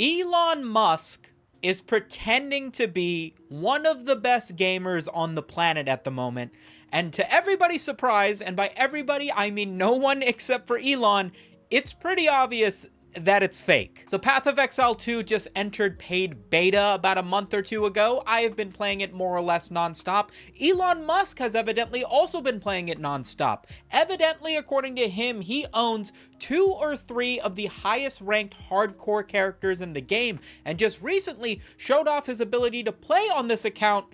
Elon Musk is pretending to be one of the best gamers on the planet at the moment, and to everybody's surprise, and by everybody I mean no one except for Elon, it's pretty obvious that it's fake. So Path of Exile 2 just entered paid beta about a month or two ago. I have been playing it more or less nonstop. Elon Musk has evidently also been playing it nonstop. Evidently, according to him, he owns 2 or 3 of the highest ranked hardcore characters in the game, and just recently showed off his ability to play on this account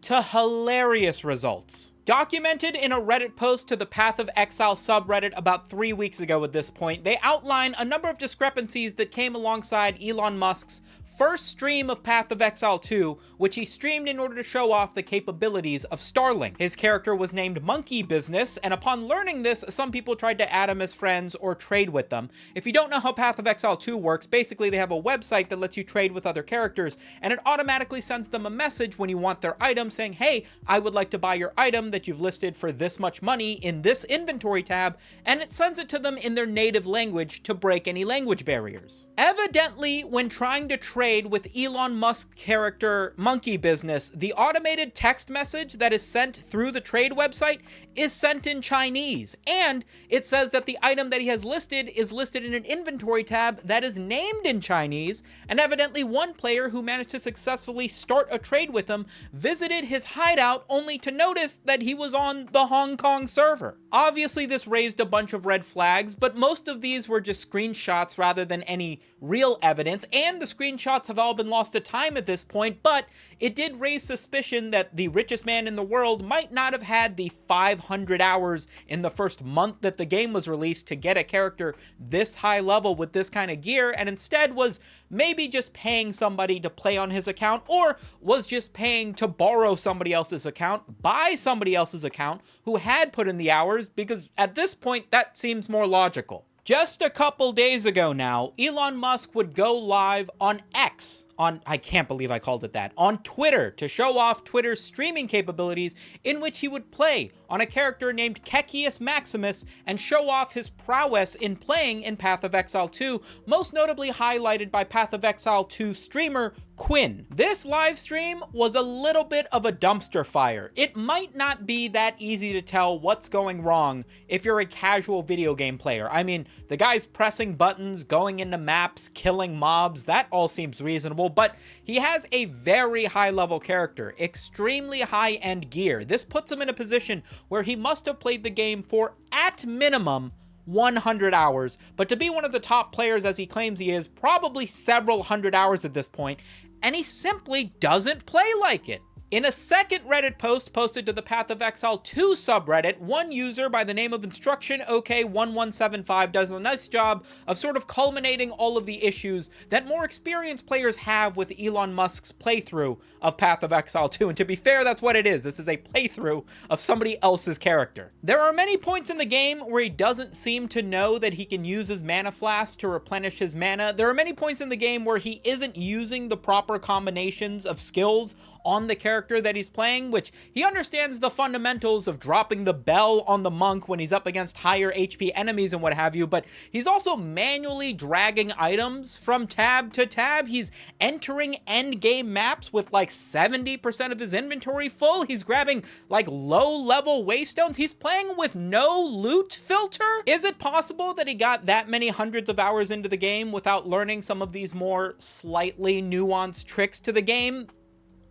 to hilarious results. Documented in a Reddit post to the Path of Exile subreddit about 3 weeks ago at this point, they outline a number of discrepancies that came alongside Elon Musk's first stream of Path of Exile 2, which he streamed in order to show off the capabilities of Starlink. His character was named Monkey Business, and upon learning this, some people tried to add him as friends or trade with them. If you don't know how Path of Exile 2 works, basically they have a website that lets you trade with other characters, and it automatically sends them a message when you want their item saying, hey, I would like to buy your item that you've listed for this much money in this inventory tab, and it sends it to them in their native language to break any language barriers. Evidently, when trying to trade with Elon Musk character Monkey Business, the automated text message that is sent through the trade website is sent in Chinese, and it says that the item that he has listed is listed in an inventory tab that is named in Chinese, and evidently one player who managed to successfully start a trade with him visited his hideout only to notice that he was on the Hong Kong server. Obviously, this raised a bunch of red flags, but most of these were just screenshots rather than any real evidence, and the screenshots have all been lost to time at this point, but it did raise suspicion that the richest man in the world might not have had the 500 hours in the first month that the game was released to get a character this high level with this kind of gear, and instead was maybe just paying somebody to play on his account, or was just paying to borrow somebody else's account, buy somebody else's account who had put in the hours, because at this point that seems more logical. Just a couple days ago now, Elon Musk would go live on X, I can't believe I called it that, on Twitter to show off Twitter's streaming capabilities, in which he would play on a character named Kekius Maximus and show off his prowess in playing in Path of Exile 2, most notably highlighted by Path of Exile 2 streamer Quinn. This live stream was a little bit of a dumpster fire. It might not be that easy to tell what's going wrong if you're a casual video game player. I mean, the guy's pressing buttons, going into maps, killing mobs, that all seems reasonable, but he has a very high-level character, extremely high-end gear. This puts him in a position where he must have played the game for, at minimum, 100 hours, but to be one of the top players as he claims he is, probably several hundred hours at this point, and he simply doesn't play like it. In a second Reddit post posted to the Path of Exile 2 subreddit, one user by the name of InstructionOK1175 does a nice job of sort of culminating all of the issues that more experienced players have with Elon Musk's playthrough of Path of Exile 2, and to be fair, that's what it is. This is a playthrough of somebody else's character. There are many points in the game where he doesn't seem to know that he can use his mana flask to replenish his mana. There are many points in the game where he isn't using the proper combinations of skills on the character that he's playing, which he understands the fundamentals of dropping the bell on the monk when he's up against higher HP enemies and what have you, but he's also manually dragging items from tab to tab. He's entering end game maps with like 70% of his inventory full. He's grabbing like low-level waystones. He's playing with no loot filter. Is it possible that he got that many hundreds of hours into the game without learning some of these more slightly nuanced tricks to the game?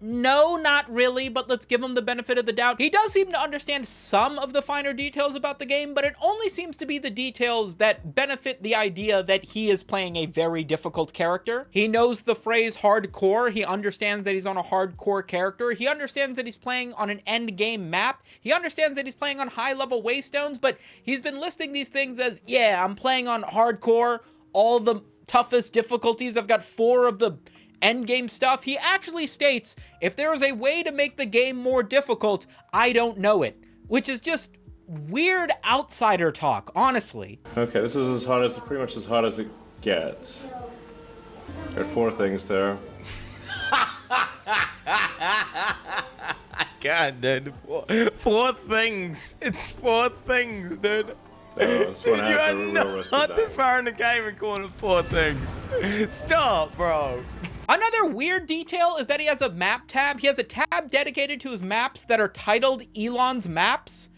No, not really, but let's give him the benefit of the doubt. He does seem to understand some of the finer details about the game, but it only seems to be the details that benefit the idea that he is playing a very difficult character. He knows the phrase hardcore. He understands that he's on a hardcore character. He understands that he's playing on an end game map. He understands that he's playing on high-level waystones, but he's been listing these things as, yeah, I'm playing on hardcore, all the toughest difficulties. I've got 4 of the endgame stuff. He actually states, if there is a way to make the game more difficult, I don't know it, which is just weird outsider talk, honestly. Okay, this is pretty much as hot as it gets. There are 4 things there. God, dude, 4 things. It's 4 things, dude. So this one has a real risk of not dying. this far in the game and calling it 4 things. Stop, bro. Another weird detail is that he has a map tab. He has a tab dedicated to his maps that are titled Elon's Maps.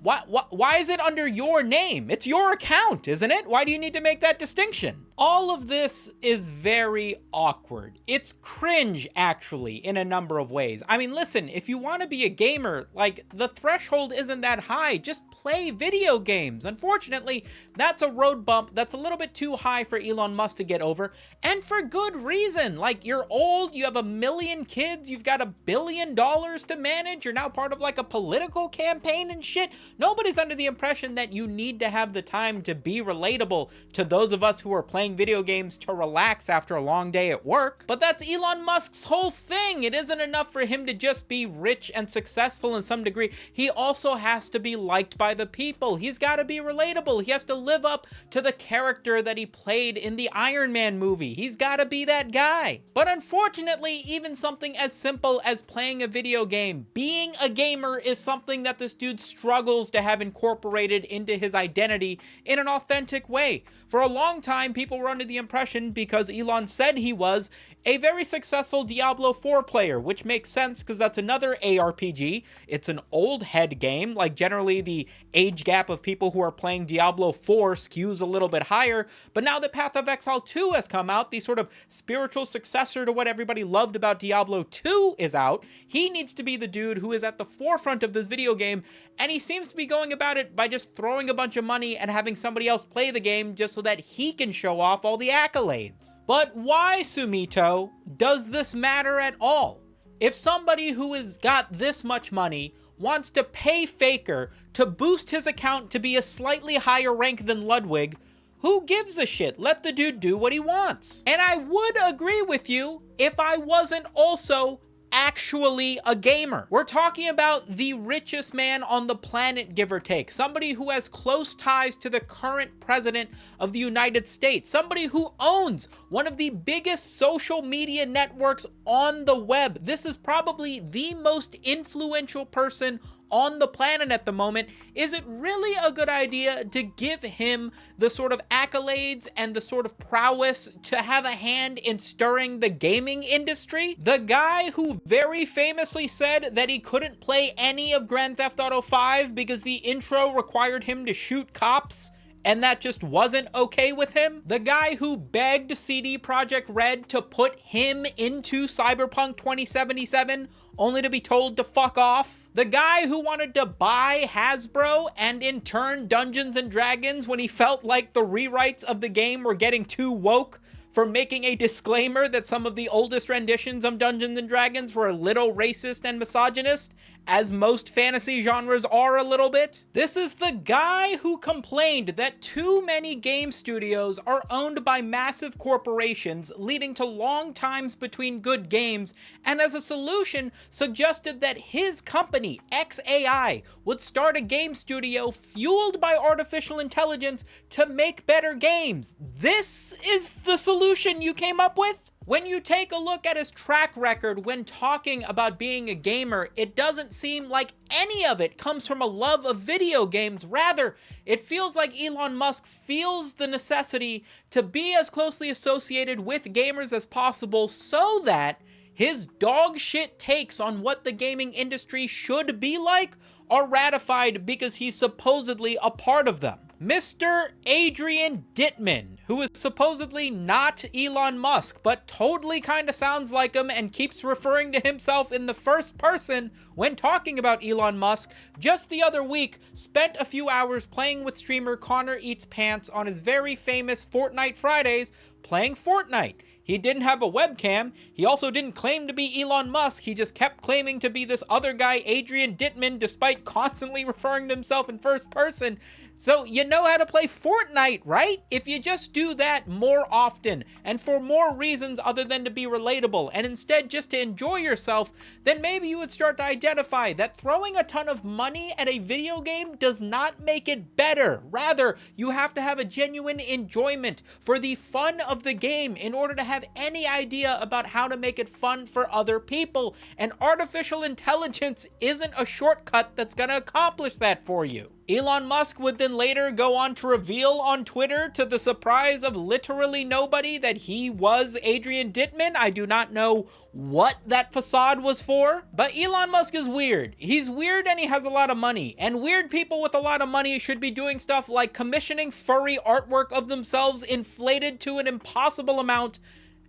Why is it under your name? It's your account, isn't it? Why do you need to make that distinction? All of this is very awkward. It's cringe, actually, in a number of ways. I mean, listen, if you want to be a gamer, like, the threshold isn't that high. Just play video games. Unfortunately, that's a road bump that's a little bit too high for Elon Musk to get over, and for good reason. Like, you're old, you have 1 million kids, you've got $1 billion to manage, you're now part of, like, a political campaign and shit. Nobody's under the impression that you need to have the time to be relatable to those of us who are playing video games to relax after a long day at work. But that's Elon Musk's whole thing. It isn't enough for him to just be rich and successful in some degree. He also has to be liked by the people. He's got to be relatable. He has to live up to the character that he played in the Iron Man movie. He's got to be that guy. But unfortunately, even something as simple as playing a video game, being a gamer, is something that this dude struggles to have incorporated into his identity in an authentic way. For a long time, people were under the impression, because Elon said he was, a very successful Diablo 4 player, which makes sense because that's another ARPG. It's an old head game. Like, generally the age gap of people who are playing Diablo 4 skews a little bit higher, but now that Path of Exile 2 has come out, the sort of spiritual successor to what everybody loved about Diablo 2 is out, he needs to be the dude who is at the forefront of this video game, and he seems to be going about it by just throwing a bunch of money and having somebody else play the game just so that he can show off all the accolades. But why, Sumito, does this matter at all? If somebody who has got this much money wants to pay Faker to boost his account to be a slightly higher rank than Ludwig, who gives a shit? Let the dude do what he wants. And I would agree with you if I wasn't also actually a gamer. We're talking about the richest man on the planet, give or take. Somebody who has close ties to the current president of the United States. Somebody who owns one of the biggest social media networks on the web. This is probably the most influential person on the planet at the moment. Is it really a good idea to give him the sort of accolades and the sort of prowess to have a hand in stirring the gaming industry? The guy who very famously said that he couldn't play any of Grand Theft Auto 5 because the intro required him to shoot cops, and that just wasn't okay with him? The guy who begged CD Projekt Red to put him into Cyberpunk 2077 only to be told to fuck off? The guy who wanted to buy Hasbro and in turn Dungeons & Dragons when he felt like the rewrites of the game were getting too woke, for making a disclaimer that some of the oldest renditions of Dungeons & Dragons were a little racist and misogynist, as most fantasy genres are a little bit? This is the guy who complained that too many game studios are owned by massive corporations, leading to long times between good games, and as a solution suggested that his company, XAI, would start a game studio fueled by artificial intelligence to make better games. This is the solution you came up with? When you take a look at his track record when talking about being a gamer, it doesn't seem like any of it comes from a love of video games. Rather, it feels like Elon Musk feels the necessity to be as closely associated with gamers as possible so that his dog shit takes on what the gaming industry should be like are ratified because he's supposedly a part of them. Mr. Adrian Dittmann, who is supposedly not Elon Musk, but totally kind of sounds like him and keeps referring to himself in the first person when talking about Elon Musk, just the other week spent a few hours playing with streamer Connor Eats Pants on his very famous Fortnite Fridays, playing Fortnite. He didn't have a webcam. He also didn't claim to be Elon Musk. He just kept claiming to be this other guy, Adrian Dittmann, despite constantly referring to himself in first person. So you know how to play Fortnite, right? If you just do that more often and for more reasons other than to be relatable and instead just to enjoy yourself, then maybe you would start to identify that throwing a ton of money at a video game does not make it better. Rather, you have to have a genuine enjoyment for the fun of the game in order to have any idea about how to make it fun for other people. And artificial intelligence isn't a shortcut that's gonna accomplish that for you. Elon Musk would then later go on to reveal on Twitter, to the surprise of literally nobody, that he was Adrian Dittmann. I do not know what that facade was for, but Elon Musk is weird. He's weird and he has a lot of money, and weird people with a lot of money should be doing stuff like commissioning furry artwork of themselves inflated to an impossible amount,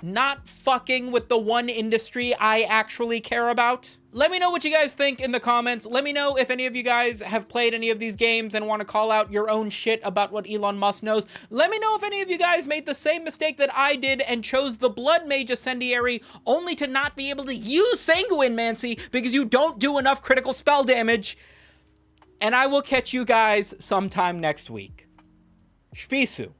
not fucking with the one industry I actually care about. Let me know what you guys think in the comments. Let me know if any of you guys have played any of these games and want to call out your own shit about what Elon Musk knows. Let me know if any of you guys made the same mistake that I did and chose the Blood Mage Ascendiary only to not be able to use Sanguinemancy because you don't do enough critical spell damage. And I will catch you guys sometime next week. Spisu.